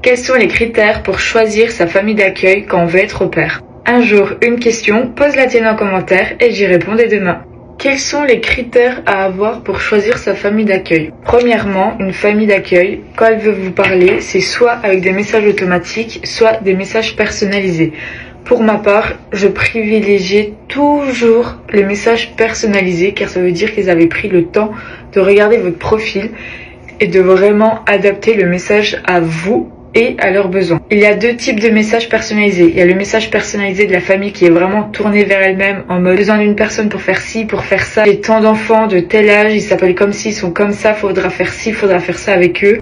Quels sont les critères pour choisir sa famille d'accueil quand on veut être au pair? Un jour, une question, pose la tienne en commentaire et j'y réponds dès demain. Quels sont les critères à avoir pour choisir sa famille d'accueil? Premièrement, une famille d'accueil, quand elle veut vous parler, c'est soit avec des messages automatiques, soit des messages personnalisés. Pour ma part, je privilégiais toujours les messages personnalisés car ça veut dire qu'ils avaient pris le temps de regarder votre profil et de vraiment adapter le message à vous et à leurs besoins. Il y a deux types de messages personnalisés. Il y a le message personnalisé de la famille qui est vraiment tourné vers elle-même en mode besoin d'une personne pour faire ci, pour faire ça. Et tant d'enfants de tel âge, ils s'appellent comme ci, ils sont comme ça, faudra faire ci, faudra faire ça avec eux.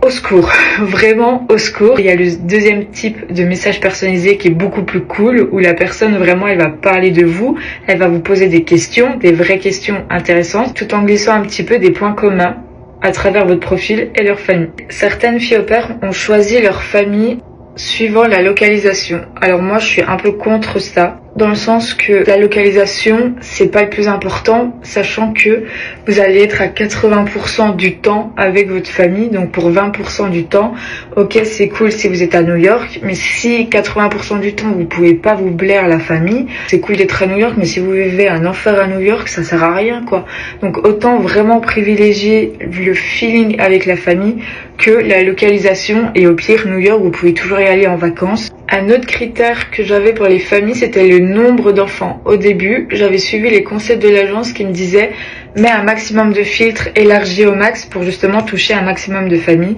Au secours, vraiment au secours. Il y a le deuxième type de message personnalisé qui est beaucoup plus cool, où la personne vraiment elle va parler de vous, elle va vous poser des questions, des vraies questions intéressantes, tout en glissant un petit peu des points communs à travers votre profil et leur famille. Certaines filles au pair ont choisi leur famille suivant la localisation. Alors moi je suis un peu contre ça, dans le sens que la localisation c'est pas le plus important, sachant que vous allez être à 80% du temps avec votre famille, donc pour 20% du temps, ok c'est cool si vous êtes à New York, mais si 80% du temps vous pouvez pas vous blaire la famille, c'est cool d'être à New York, mais si vous vivez un enfer à New York, ça sert à rien quoi. Donc autant vraiment privilégier le feeling avec la famille que la localisation, et au pire New York vous pouvez toujours y aller en vacances. Un autre critère que j'avais pour les familles, c'était le nombre d'enfants. Au début, j'avais suivi les conseils de l'agence qui me disaient mets un maximum de filtres, élargis au max pour justement toucher un maximum de familles.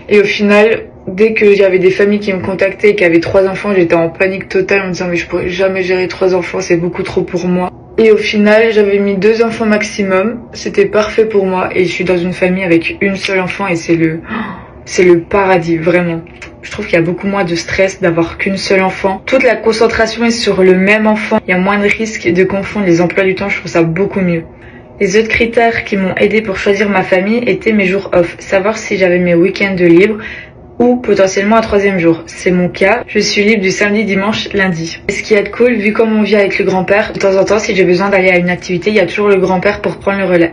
Et au final, dès que j'avais des familles qui me contactaient et qui avaient 3 enfants, j'étais en panique totale en me disant mais je pourrais jamais gérer 3 enfants, c'est beaucoup trop pour moi. Et au final, j'avais mis 2 enfants maximum, c'était parfait pour moi et je suis dans une famille avec une seule enfant et c'est le paradis, vraiment. Je trouve qu'il y a beaucoup moins de stress d'avoir qu'une seule enfant. Toute la concentration est sur le même enfant. Il y a moins de risques de confondre les emplois du temps. Je trouve ça beaucoup mieux. Les autres critères qui m'ont aidé pour choisir ma famille étaient mes jours off. Savoir si j'avais mes week-ends de libre ou potentiellement un 3e jour. C'est mon cas. Je suis libre du samedi, dimanche, lundi. Et ce qui est cool, vu comme on vit avec le grand-père, de temps en temps, si j'ai besoin d'aller à une activité, il y a toujours le grand-père pour prendre le relais.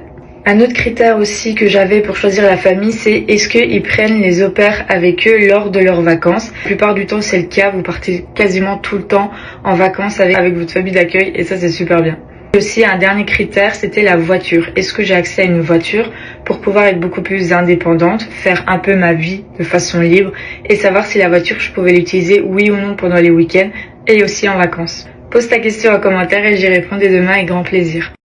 Un autre critère aussi que j'avais pour choisir la famille, c'est est-ce qu'ils prennent les au-pairs avec eux lors de leurs vacances. La plupart du temps, c'est le cas. Vous partez quasiment tout le temps en vacances avec votre famille d'accueil et ça, c'est super bien. Et aussi, un dernier critère, c'était la voiture. Est-ce que j'ai accès à une voiture pour pouvoir être beaucoup plus indépendante, faire un peu ma vie de façon libre et savoir si la voiture, je pouvais l'utiliser oui ou non pendant les week-ends et aussi en vacances. Pose ta question en commentaire et j'y répondrai demain avec grand plaisir.